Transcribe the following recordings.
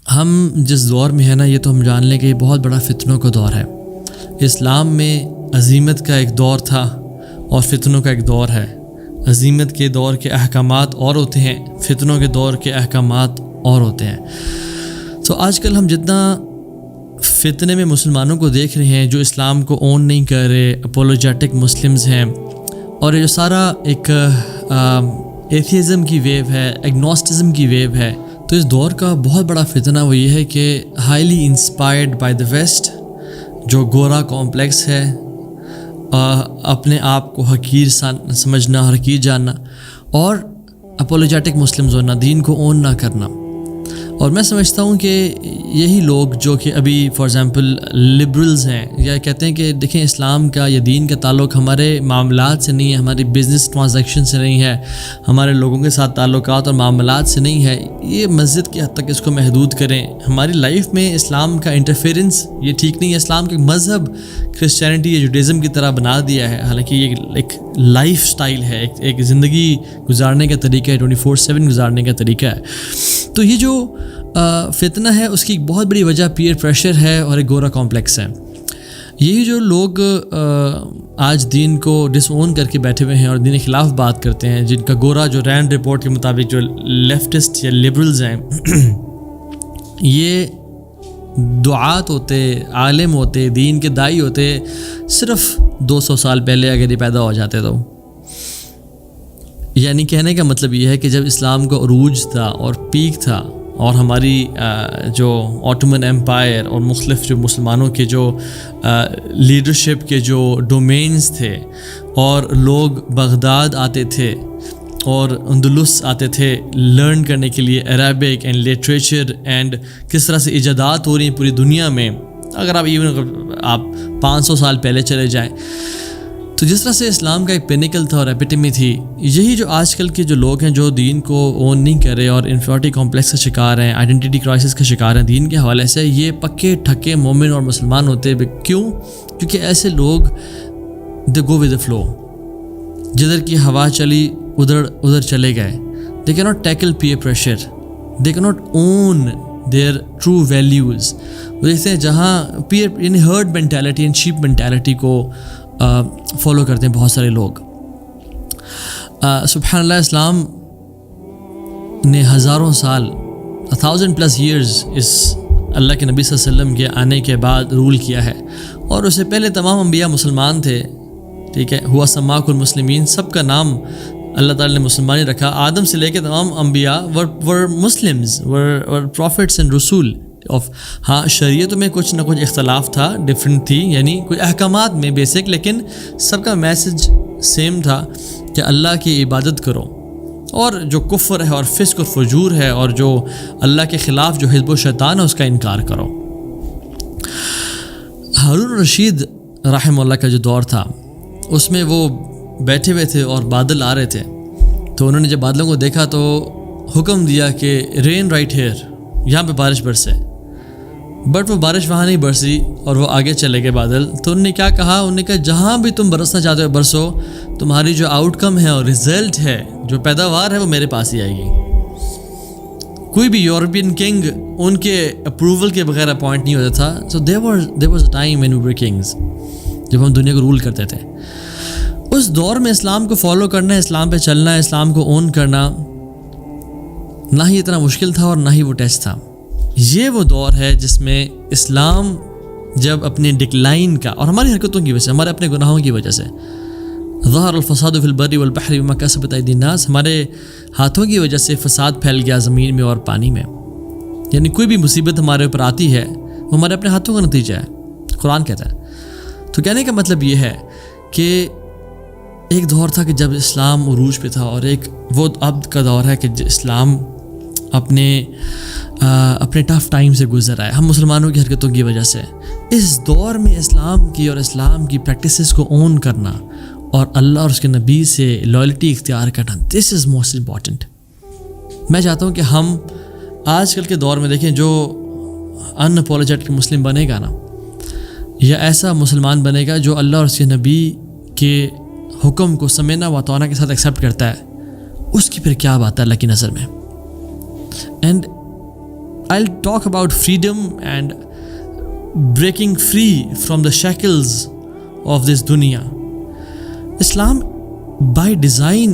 ہم جس دور میں ہیں نا، یہ تو ہم جان لیں کہ یہ بہت بڑا فتنوں کا دور ہے۔ اسلام میں عظیمت کا ایک دور تھا اور فتنوں کا ایک دور ہے۔ عظیمت کے دور کے احکامات اور ہوتے ہیں، فتنوں کے دور کے احکامات اور ہوتے ہیں۔ تو آج کل ہم جتنا فتنے میں مسلمانوں کو دیکھ رہے ہیں جو اسلام کو اون نہیں کر رہے، اپولوجیٹک مسلمز ہیں، اور یہ جو سارا ایک ایتھیزم کی ویو ہے، ایگنوسٹزم کی ویو ہے، تو اس دور کا بہت بڑا فتنہ وہ یہ ہے کہ highly inspired by the west, جو گورا کمپلیکس ہے، اپنے آپ کو حقیر سمجھنا، حقیر جاننا، اور اپولوجیٹک مسلمز ہونا، دین کو اون نہ کرنا۔ اور میں سمجھتا ہوں کہ یہی لوگ جو کہ ابھی فار ایگزامپل لبرلز ہیں، یا کہتے ہیں کہ دیکھیں اسلام کا یا دین کا تعلق ہمارے معاملات سے نہیں ہے، ہماری بزنس ٹرانزیکشن سے نہیں ہے، ہمارے لوگوں کے ساتھ تعلقات اور معاملات سے نہیں ہے، یہ مسجد کی حد تک اس کو محدود کریں، ہماری لائف میں اسلام کا انٹرفیرنس یہ ٹھیک نہیں ہے۔ اسلام کا ایک مذہب کرسچینٹی یا جوڈیزم کی طرح بنا دیا ہے، حالانکہ یہ ایک لائف سٹائل ہے، ایک زندگی گزارنے کا طریقہ ہے، 24/7 گزارنے کا طریقہ ہے۔ تو یہ جو فتنہ ہے اس کی ایک بہت بڑی وجہ پیئر پریشر ہے اور ایک گورا کمپلیکس ہے۔ یہی جو لوگ آج دین کو ڈس اون کر کے بیٹھے ہوئے ہیں اور دین کے خلاف بات کرتے ہیں، جن کا گورا جو رینڈ رپورٹ کے مطابق جو لیفٹسٹ یا لبرلز ہیں، یہ دعات ہوتے، عالم ہوتے، دین کے دائی ہوتے صرف 200 سال پہلے اگر یہ پیدا ہو جاتے تو۔ یعنی کہنے کا مطلب یہ ہے کہ جب اسلام کا عروج تھا اور پیک تھا، اور ہماری جو آٹومن ایمپائر اور مختلف جو مسلمانوں کے جو لیڈرشپ کے جو ڈومینز تھے، اور لوگ بغداد آتے تھے اور اندلس آتے تھے لرن کرنے کے لیے عربک اینڈ لٹریچر اینڈ کس طرح سے ایجادات ہو رہی ہیں پوری دنیا میں، اگر آپ 500 سال پہلے چلے جائیں، تو جس طرح سے اسلام کا ایک پینیکل تھا اور ایپیٹمی تھی، یہی جو آج کل کے جو لوگ ہیں جو دین کو اون نہیں کر رہے اور انفیریٹی کمپلیکس کا شکار ہیں، آئیڈینٹی کرائسس کا شکار ہیں دین کے حوالے سے، یہ پکے ٹھکے مومن اور مسلمان ہوتے۔ کیوں؟ کیونکہ ایسے لوگ دے گو ود دا فلو، جدھر کی ہوا چلی ادھر چلے گئے۔ They can not tackle peer pressure, they can not own their true values. وہ دیکھتے ہیں جہاں پیئر یعنی herd mentality and sheep mentality کو فالو کرتے ہیں بہت سارے لوگ۔ سبحان اللہ، اسلام نے ہزاروں سال 1000+ years اس اللہ کے نبی صلی اللہ علیہ وسلم کے آنے کے بعد رول کیا ہے، اور اس سے پہلے تمام انبیاء مسلمان تھے، ٹھیک ہے، ہوا سماک المسلمین، سب کا نام اللہ تعالیٰ نے مسلمان ہی رکھا۔ آدم سے لے کے تمام انبیاء were Muslims, were prophets and رسول آف۔ ہاں، شریعت میں کچھ نہ کچھ اختلاف تھا، ڈفرینٹ تھی، یعنی کچھ احکامات میں بیسک، لیکن سب کا میسج سیم تھا کہ اللہ کی عبادت کرو، اور جو کفر ہے اور فسق و فجور ہے اور جو اللہ کے خلاف جو حزب و شیطان ہے اس کا انکار کرو۔ ہارون رشید رحمہ اللہ کا جو دور تھا، اس میں وہ بیٹھے ہوئے تھے اور بادل آ رہے تھے، تو انہوں نے جب بادلوں کو دیکھا تو حکم دیا کہ رین رائٹ ہیئر، یہاں پہ بارش برسے، بٹ وہ بارش وہاں نہیں برسی اور وہ آگے چلے گئے بادل۔ تو انہوں نے کیا کہا؟ انہوں نے کہا جہاں بھی تم برسنا چاہتے ہو برسو، تمہاری جو آؤٹ کم ہے اور رزلٹ ہے، جو پیداوار ہے، وہ میرے پاس ہی آئے گی۔ کوئی بھی یورپین کنگ ان کے اپروول کے بغیر اپوائنٹ نہیں ہوتا تھا۔ سو there was a time when we were kings، جب ہم دنیا کو رول کرتے تھے۔ اس دور میں اسلام کو فالو کرنا، اسلام پہ چلنا، اسلام کو اون کرنا نہ ہی اتنا مشکل تھا اور نہ ہی وہ ٹیسٹ تھا۔ یہ وہ دور ہے جس میں اسلام جب اپنے ڈکلائن کا اور ہماری حرکتوں کی وجہ سے، ہمارے اپنے گناہوں کی وجہ سے، ظہر الفساد فی البر والبحر بما کسبت ایدی الناس، ہمارے ہاتھوں کی وجہ سے فساد پھیل گیا زمین میں اور پانی میں۔ یعنی کوئی بھی مصیبت ہمارے اوپر آتی ہے وہ ہمارے اپنے ہاتھوں کا نتیجہ ہے، قرآن کہتا ہے۔ تو کہنے کا مطلب یہ ہے کہ ایک دور تھا کہ جب اسلام عروج پہ تھا، اور ایک وہ اب کا دور ہے کہ اسلام اپنے ٹف ٹائم سے گزر آئے، ہم مسلمانوں کی حرکتوں کی وجہ سے۔ اس دور میں اسلام کی اور اسلام کی پریکٹسز کو اون کرنا اور اللہ اور اس کے نبی سے لائلٹی اختیار کرنا، دس از موسٹ امپورٹنٹ۔ میں چاہتا ہوں کہ ہم آج کل کے دور میں دیکھیں، جو ان اپولوجیٹک مسلم بنے گا نا، یا ایسا مسلمان بنے گا جو اللہ اور اس کے نبی کے حکم کو سمینا و اطاعنا کے ساتھ ایکسیپٹ کرتا ہے، اس کی پھر کیا بات ہے اللہ کی نظر میں۔ And I'll talk about freedom and breaking free from the shackles of this dunya. Islam by design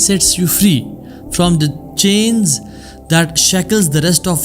sets you free from the chains that shackles the rest of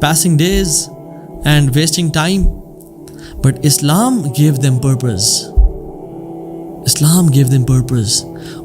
passing days and wasting time, but Islam gave them purpose. Islam gave them purpose,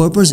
purpose